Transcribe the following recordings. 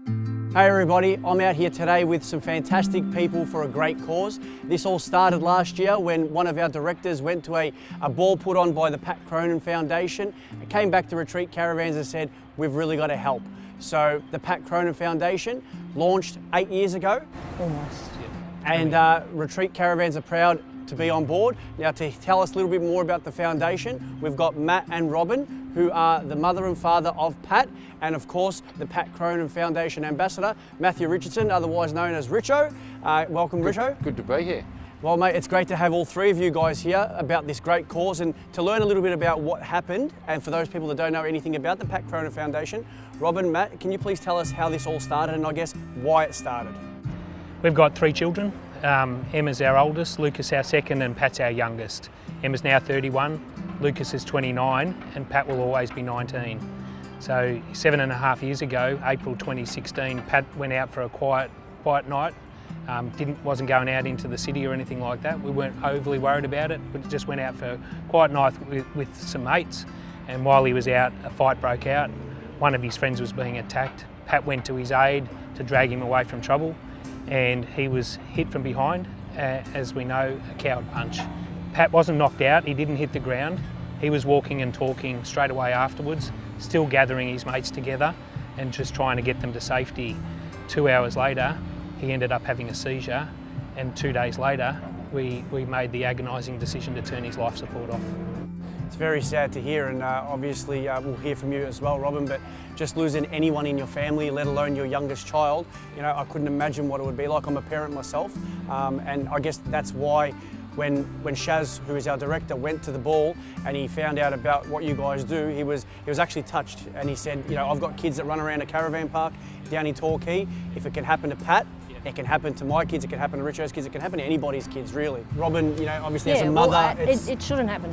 Hey everybody, I'm out here today with some fantastic people for a great cause. This all started last year when one of our directors went to a ball put on by the Pat Cronin Foundation. It came back to Retreat Caravans and said, we've really got to help. So the Pat Cronin Foundation launched 8 years ago. Almost. And Retreat Caravans are proud to be on board. Now to tell us a little bit more about the foundation, we've got Matt and Robyn, who are the mother and father of Pat, and of course the Pat Cronin Foundation Ambassador, Matthew Richardson, otherwise known as Richo. Welcome, Richo. Good to be here. Well mate, it's great to have all three of you guys here about this great cause and to learn a little bit about what happened, and for those people that don't know anything about the Pat Cronin Foundation, Robyn, Matt, can you please tell us how this all started and I guess why it started? We've got 3 children. Emma's our oldest, Lucas our second, and Pat's our youngest. Emma's now 31, Lucas is 29, and Pat will always be 19. So 7.5 years ago, April 2016, Pat went out for a quiet night. Wasn't going out into the city or anything like that. We weren't overly worried about it. We just went out for a quiet night with some mates, and while he was out, a fight broke out. One of his friends was being attacked. Pat went to his aid to drag him away from trouble, and he was hit from behind, as we know, a coward punch. Pat wasn't knocked out, he didn't hit the ground. He was walking and talking straight away afterwards, still gathering his mates together and just trying to get them to safety. 2 hours later, he ended up having a seizure, and 2 days later, we made the agonising decision to turn his life support off. It's very sad to hear, and obviously we'll hear from you as well, Robyn, but just losing anyone in your family, let alone your youngest child, you know, I couldn't imagine what it would be like. I'm a parent myself, and I guess that's why when Shaz, who is our director, went to the ball and he found out about what you guys do, he was actually touched, and he said, you know, I've got kids that run around a caravan park down in Torquay. If it can happen to Pat, it can happen to my kids, it can happen to Richo's kids, it can happen to anybody's kids, really. Robyn, you know, obviously as a mother, well, it shouldn't happen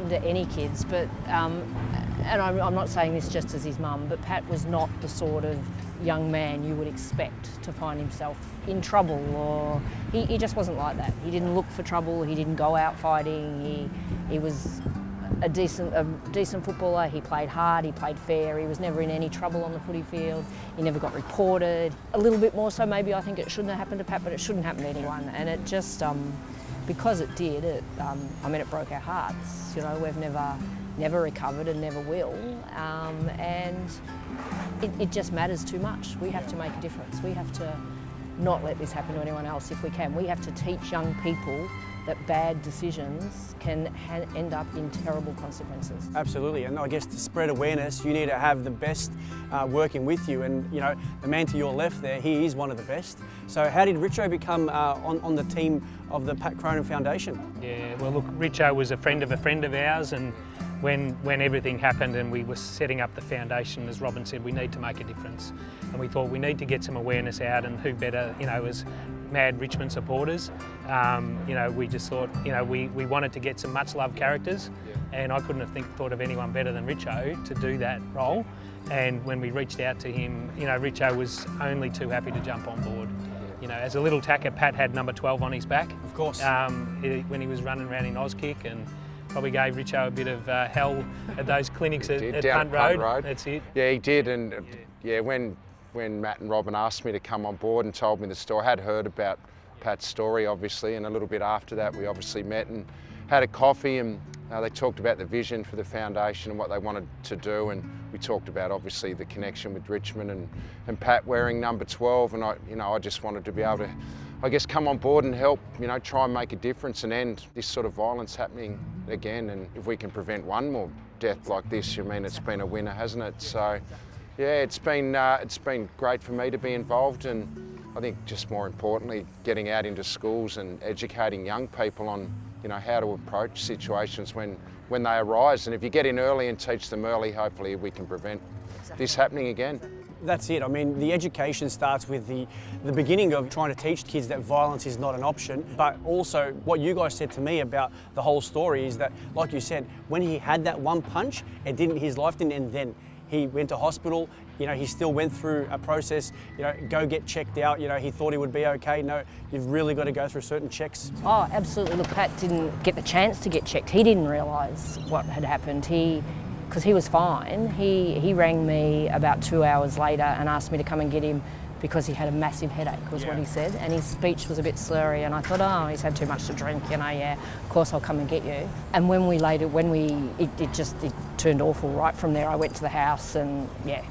to any kids, but and I'm not saying this just as his mum, but Pat was not the sort of young man you would expect to find himself in trouble, or he just wasn't like that. He didn't look for trouble, he didn't go out fighting, he was a decent footballer. He played hard, he played fair, he was never in any trouble on the footy field, he never got reported. A little bit more so maybe I think it shouldn't have happened to Pat, but it shouldn't happen to anyone, and it just, because it did, it broke our hearts. You know, we've never recovered and never will, and it just matters too much. We have to make a difference. We have to not let this happen to anyone else if we can. We have to teach young people that bad decisions can end up in terrible consequences. Absolutely, and I guess to spread awareness, you need to have the best working with you, and you know, the man to your left there, he is one of the best. So how did Richo become on the team of the Pat Cronin Foundation? Yeah, well look, Richo was a friend of ours, and when everything happened and we were setting up the foundation, as Robyn said, we need to make a difference. And we thought we need to get some awareness out, and who better, you know, as mad Richmond supporters. You know, we just thought, you know, we wanted to get some much loved characters, and I couldn't have thought of anyone better than Richo to do that role. And when we reached out to him, you know, Richo was only too happy to jump on board. You know, as a little tacker, Pat had number 12 on his back. Of course. When he was running around in Auskick, and probably gave Richo a bit of hell at those clinics at Punt Road. That's it. Yeah, he did, and yeah, when Matt and Robyn asked me to come on board and told me the story, I had heard about Pat's story obviously, and a little bit after that we obviously met and had a coffee, and they talked about the vision for the foundation and what they wanted to do, and we talked about obviously the connection with Richmond and Pat wearing number 12, and I just wanted to be able to, I guess, come on board and help, you know, try and make a difference and end this sort of violence happening again. And if we can prevent one more death like this, I mean, it's been a winner, hasn't it? So yeah, it's been great for me to be involved, and I think just more importantly, getting out into schools and educating young people on, you know, how to approach situations when they arise. And if you get in early and teach them early, hopefully we can prevent this happening again. That's it. I mean, the education starts with the beginning of trying to teach kids that violence is not an option, but also what you guys said to me about the whole story is that, like you said, when he had that one punch, his life didn't end then. He went to hospital, you know, he still went through a process, you know, go get checked out, you know, he thought he would be okay. No, you've really got to go through certain checks. Oh, absolutely. Look, Pat didn't get the chance to get checked. He didn't realise what had happened. because he was fine. He rang me about 2 hours later and asked me to come and get him because he had a massive headache, was what he said, and his speech was a bit slurry, and I thought, oh, he's had too much to drink, you know, yeah, of course I'll come and get you. And it turned awful right from there. I went to the house and, yeah,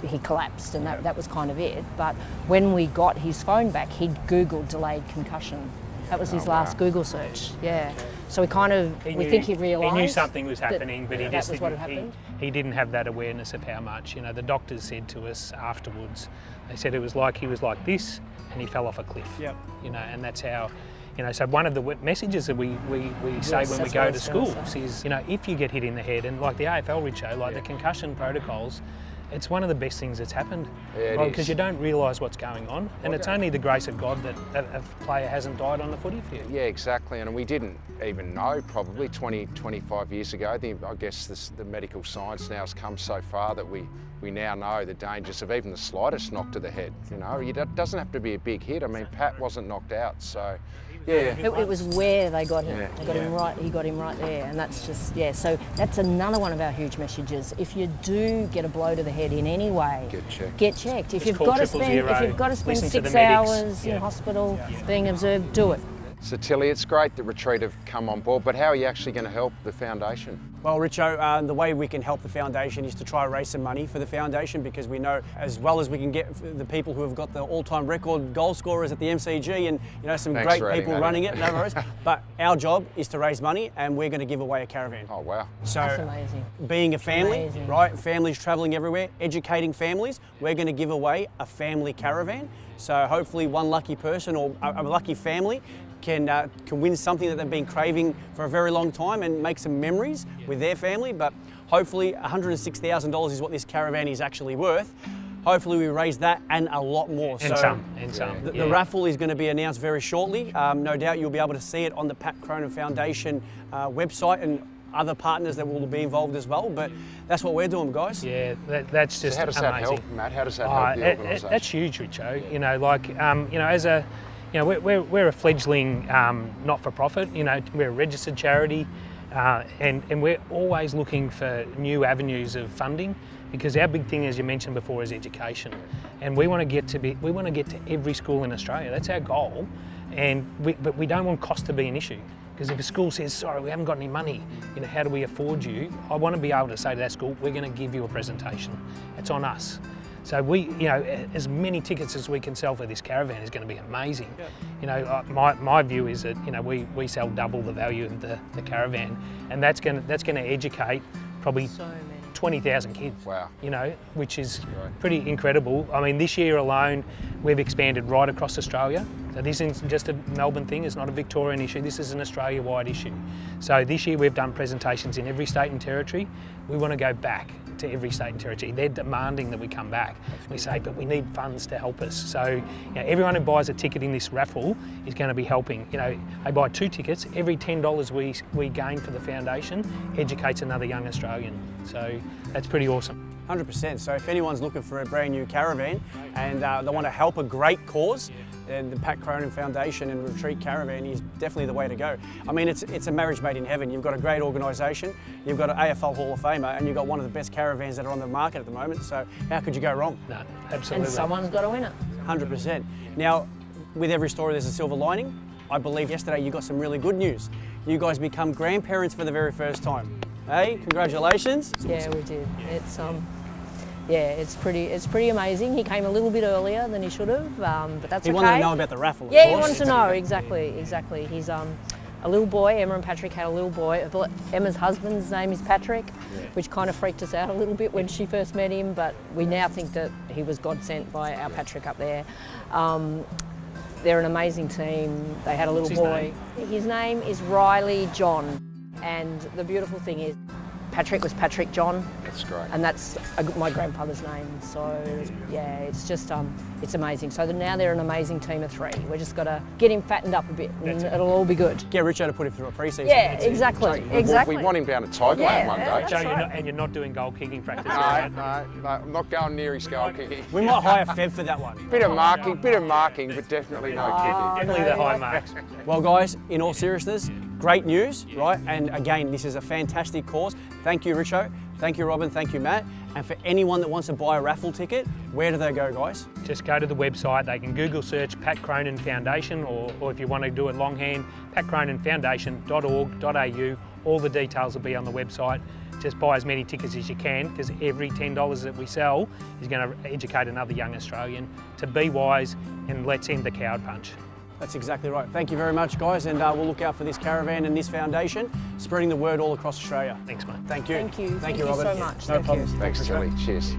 he collapsed, and that was kind of it. But when we got his phone back, he'd Googled delayed concussion. That was his last Google search, yeah. So we think he realised. He knew something was happening, but he didn't have that awareness of how much. You know, the doctors said to us afterwards, they said it was like he was like this and he fell off a cliff. Yep. You know, and that's how, you know, so one of the messages that we say when we go to schools is, you know, if you get hit in the head, and like the AFL Richo, like the concussion protocols, it's one of the best things that's happened, because you don't realise what's going on, and it's only the grace of God that a player hasn't died on the footy field. Yeah, exactly, and we didn't even know probably 20, 25 years ago. I guess the medical science now has come so far that we now know the dangers of even the slightest knock to the head. You know, it doesn't have to be a big hit. I mean, Pat wasn't knocked out, so yeah. It was where they got him. They got him right. He got him right there, and that's just So that's another one of our huge messages. If you do get a blow to the head in any way, get checked. If you've got to spend 6 hours in hospital being observed, do it. So Tilly, it's great that Retreat have come on board, but how are you actually going to help the foundation? Well, Richo, the way we can help the foundation is to try and raise some money for the foundation, because we know as well as we can get the people who have got the all-time record goal scorers at the MCG, and you know, some great people running it, no worries. But our job is to raise money, and we're going to give away a caravan. Oh wow! So that's amazing. Being a family, right? Families travelling everywhere, educating families. We're going to give away a family caravan. So hopefully, one lucky person or a lucky family can win something that they've been craving for a very long time and make some memories with their family. But hopefully $106,000 is what this caravan is actually worth. Hopefully we raise that and a lot more. And some. The raffle is going to be announced very shortly. No doubt you'll be able to see it on the Pat Cronin Foundation website, and other partners that will be involved as well. But that's what we're doing, guys. Yeah, that's just so how does amazing. That help, Matt? How does that help the organisation? That's huge, Richo. You know, like, you know, as a, you know, we're a fledgling not-for-profit. You know, we're a registered charity, and we're always looking for new avenues of funding, because our big thing, as you mentioned before, is education, and we want to get to every school in Australia. That's our goal, but we don't want cost to be an issue. Because if a school says, sorry, we haven't got any money, you know, how do we afford you? I want to be able to say to that school, we're going to give you a presentation. It's on us. So we, you know, as many tickets as we can sell for this caravan is going to be amazing. Yeah. You know, my view is that, you know, we sell double the value of the caravan, and that's going to educate probably 20,000 kids. Wow. You know, which is pretty incredible. I mean, this year alone, we've expanded right across Australia. So this isn't just a Melbourne thing, it's not a Victorian issue, this is an Australia-wide issue. So this year we've done presentations in every state and territory. We want to go back to every state and territory. They're demanding that we come back. We say, but we need funds to help us. So, you know, everyone who buys a ticket in this raffle is going to be helping. You know, they buy 2 tickets, every $10 we gain for the foundation educates another young Australian. So that's pretty awesome. 100%. So if anyone's looking for a brand new caravan and they want to help a great cause, then the Pat Cronin Foundation and Retreat Caravan is definitely the way to go. I mean, it's a marriage made in heaven. You've got a great organisation, you've got an AFL Hall of Famer, and you've got one of the best caravans that are on the market at the moment. So how could you go wrong? No, absolutely. And someone's got to win it. 100%. Now, with every story there's a silver lining. I believe yesterday you got some really good news. You guys become grandparents for the very first time. Hey, congratulations. Yeah, we did. It's pretty amazing. He came a little bit earlier than he should have, but that's okay. He wanted to know about the raffle. Yeah, he wanted to know, exactly. He's a little boy. Emma and Patrick had a little boy. Emma's husband's name is Patrick, which kind of freaked us out a little bit when she first met him, but we now think that he was God sent by our Patrick up there. They're an amazing team. They had a little boy. His name is Riley John, and the beautiful thing is Patrick was Patrick John. That's great. And that's my grandfather's name. So yeah, it's just it's amazing. So now they're an amazing team of 3. We just got to get him fattened up a bit, and it'll all be good. Get Richo to put him through a pre-season. Yeah, exactly. We want him down at Tigerland one day. Joe, you're not doing goal kicking practice. No, I'm not going near his goal kicking. We might hire Fev for that one. Bit of marking, but definitely no kicking. Definitely the high marks. Well, guys, in all seriousness, great news, right? And again, this is a fantastic cause. Thank you, Richo. Thank you, Robyn. Thank you, Matt. And for anyone that wants to buy a raffle ticket, where do they go, guys? Just go to the website. They can Google search Pat Cronin Foundation, or if you want to do it longhand, patcroninfoundation.org.au. All the details will be on the website. Just buy as many tickets as you can, because every $10 that we sell is going to educate another young Australian to be wise, and let's end the coward punch. That's exactly right. Thank you very much, guys, and we'll look out for this caravan and this foundation, spreading the word all across Australia. Thanks, mate. Thank you. Thank you. Thank you, Robyn. so much. No Thank problem. you. Thanks, Tilly. Cheers.